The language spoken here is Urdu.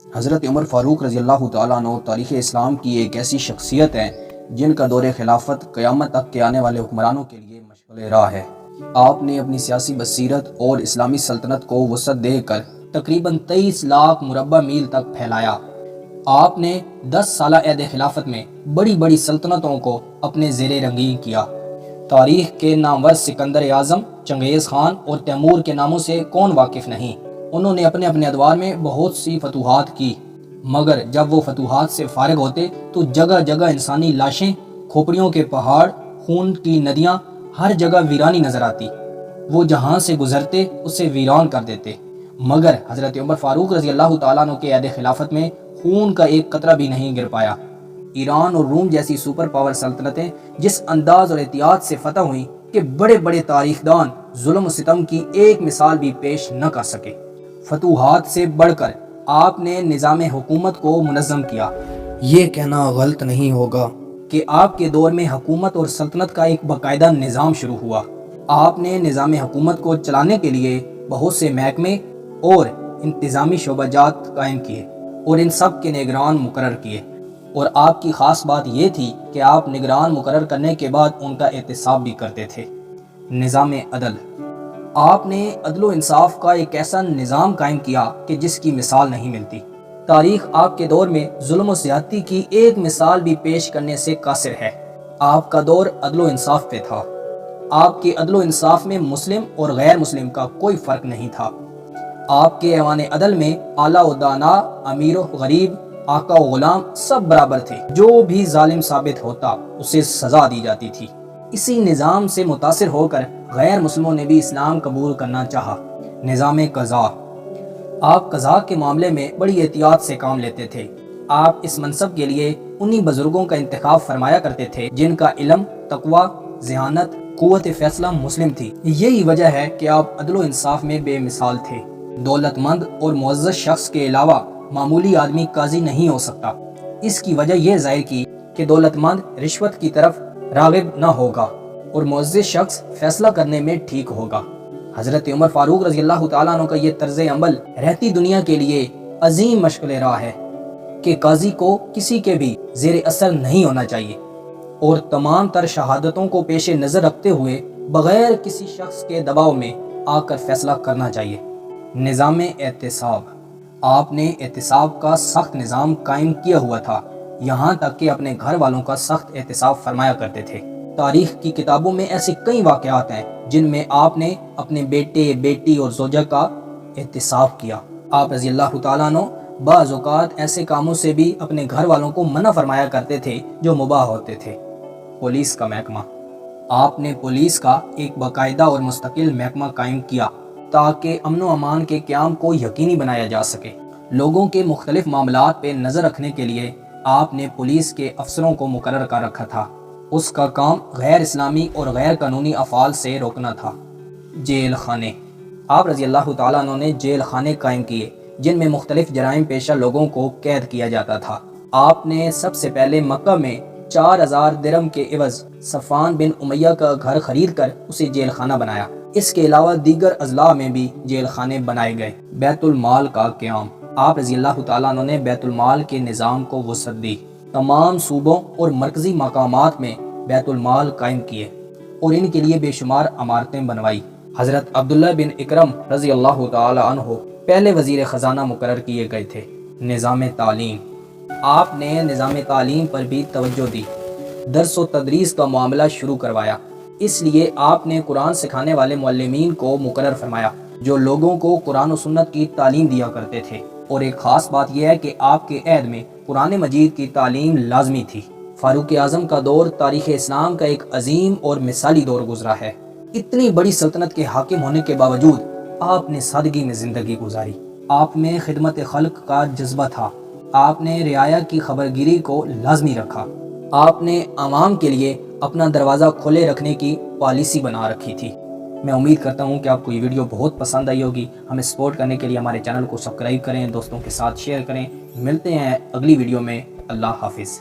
حضرت عمر فاروق رضی اللہ تعالیٰ عنہ تاریخ اسلام کی ایک ایسی شخصیت ہیں جن کا دور خلافت قیامت تک کے آنے والے حکمرانوں کے لیے مشعل راہ ہے۔ آپ نے اپنی سیاسی بصیرت اور اسلامی سلطنت کو وسعت دے کر تقریباً 23 لاکھ مربع میل تک پھیلایا۔ آپ نے 10 سالہ عہد خلافت میں بڑی بڑی سلطنتوں کو اپنے زیر رنگین کیا۔ تاریخ کے نامور سکندر اعظم، چنگیز خان اور تیمور کے ناموں سے کون واقف نہیں۔ انہوں نے اپنے ادوار میں بہت سی فتوحات کی، مگر جب وہ فتوحات سے فارغ ہوتے تو جگہ جگہ انسانی لاشیں، کھوپڑیوں کے پہاڑ، خون کی ندیاں، ہر جگہ ویرانی نظر آتی۔ وہ جہاں سے گزرتے اسے ویران کر دیتے، مگر حضرت عمر فاروق رضی اللہ تعالیٰ عنہ کے عہد خلافت میں خون کا ایک قطرہ بھی نہیں گر پایا۔ ایران اور روم جیسی سپر پاور سلطنتیں جس انداز اور احتیاط سے فتح ہوئیں کہ بڑے بڑے تاریخ دان ظلم و ستم کی ایک مثال بھی پیش نہ کر سکے۔ فتوحات سے بڑھ کر آپ نے نظام حکومت کو منظم کیا۔ یہ کہنا غلط نہیں ہوگا کہ آپ کے دور میں حکومت اور سلطنت کا ایک باقاعدہ نظام شروع ہوا۔ آپ نے نظام حکومت کو چلانے کے لیے بہت سے محکمے اور انتظامی شعبہ جات قائم کیے اور ان سب کے نگران مقرر کیے، اور آپ کی خاص بات یہ تھی کہ آپ نگران مقرر کرنے کے بعد ان کا احتساب بھی کرتے تھے۔ نظام عدل، آپ نے عدل و انصاف کا ایک ایسا نظام قائم کیا کہ جس کی مثال نہیں ملتی۔ تاریخ آپ کے دور میں ظلم و زیادتی کی ایک مثال بھی پیش کرنے سے قاصر ہے۔ آپ کا دور عدل و انصاف پہ تھا۔ آپ کے عدل و انصاف میں مسلم اور غیر مسلم کا کوئی فرق نہیں تھا۔ آپ کے ایوان عدل میں اعلیٰ و دانا، امیر و غریب، آقا و غلام سب برابر تھے۔ جو بھی ظالم ثابت ہوتا اسے سزا دی جاتی تھی۔ اسی نظام سے متاثر ہو کر غیر مسلموں نے بھی اسلام قبول کرنا چاہا۔ نظام قضاء، آپ قضاء کے معاملے میں بڑی احتیاط سے کام لیتے تھے۔ آپ اس منصب کے لیے انہی بزرگوں کا انتخاب فرمایا کرتے تھے جن کا علم، تقوی، ذہانت، قوت فیصلہ مسلم تھی۔ یہی وجہ ہے کہ آپ عدل و انصاف میں بے مثال تھے۔ دولت مند اور معزز شخص کے علاوہ معمولی آدمی قاضی نہیں ہو سکتا۔ اس کی وجہ یہ ظاہر کی کہ دولت مند رشوت کی طرف راغب نہ ہوگا اور معزز شخص فیصلہ کرنے میں ٹھیک ہوگا۔ حضرت عمر فاروق رضی اللہ تعالیٰ عنہ کا یہ طرز عمل رہتی دنیا کے لیے عظیم مشعل راہ ہے کہ قاضی کو کسی کے بھی زیر اثر نہیں ہونا چاہیے اور تمام تر شہادتوں کو پیش نظر رکھتے ہوئے بغیر کسی شخص کے دباؤ میں آ کر فیصلہ کرنا چاہیے۔ نظام احتساب، آپ نے احتساب کا سخت نظام قائم کیا ہوا تھا، یہاں تک کہ اپنے گھر والوں کا سخت احتساب فرمایا کرتے تھے۔ تاریخ کی کتابوں میں ایسے کئی واقعات ہیں جن میں آپ نے اپنے بیٹے، بیٹی اور زوجہ کا احتساب کیا۔ آپ رضی اللہ تعالیٰ عنہ بعض اوقات ایسے کاموں سے بھی اپنے گھر والوں کو منع فرمایا کرتے تھے جو مباح ہوتے تھے۔ پولیس کا محکمہ، آپ نے پولیس کا ایک باقاعدہ اور مستقل محکمہ قائم کیا تاکہ امن و امان کے قیام کو یقینی بنایا جا سکے۔ لوگوں کے مختلف معاملات پہ نظر رکھنے کے لیے آپ نے پولیس کے افسروں کو مقرر کر رکھا تھا۔ اس کا کام غیر اسلامی اور غیر قانونی افعال سے روکنا تھا۔ جیل خانے، آپ رضی اللہ تعالیٰ عنہ نے جیل خانے قائم کیے جن میں مختلف جرائم پیشہ لوگوں کو قید کیا جاتا تھا۔ آپ نے سب سے پہلے مکہ میں 4000 درہم کے عوض صفوان بن امیہ کا گھر خرید کر اسے جیل خانہ بنایا۔ اس کے علاوہ دیگر اضلاع میں بھی جیل خانے بنائے گئے۔ بیت المال کا قیام، آپ رضی اللہ تعالیٰ عنہ نے بیت المال کے نظام کو وسعت دی۔ تمام صوبوں اور مرکزی مقامات میں بیت المال قائم کیے اور ان کے لیے بے شمار عمارتیں بنوائی۔ حضرت عبداللہ بن اکرم رضی اللہ تعالی عنہ پہلے وزیر خزانہ مقرر کیے گئے تھے۔ نظام تعلیم، آپ نے نظام تعلیم پر بھی توجہ دی، درس و تدریس کا معاملہ شروع کروایا۔ اس لیے آپ نے قرآن سکھانے والے معلمین کو مقرر فرمایا جو لوگوں کو قرآن و سنت کی تعلیم دیا کرتے تھے، اور ایک خاص بات یہ ہے کہ آپ کے عہد میں قرآن مجید کی تعلیم لازمی تھی۔ فاروق اعظم کا دور تاریخ اسلام کا ایک عظیم اور مثالی دور گزرا ہے۔ اتنی بڑی سلطنت کے حاکم ہونے کے باوجود آپ نے سادگی میں زندگی گزاری۔ آپ میں خدمت خلق کا جذبہ تھا۔ آپ نے رعایا کی خبرگیری کو لازمی رکھا۔ آپ نے عوام کے لیے اپنا دروازہ کھلے رکھنے کی پالیسی بنا رکھی تھی۔ میں امید کرتا ہوں کہ آپ کو یہ ویڈیو بہت پسند آئی ہوگی۔ ہمیں سپورٹ کرنے کے لیے ہمارے چینل کو سبسکرائب کریں، دوستوں کے ساتھ شیئر کریں۔ ملتے ہیں اگلی ویڈیو میں۔ اللہ حافظ۔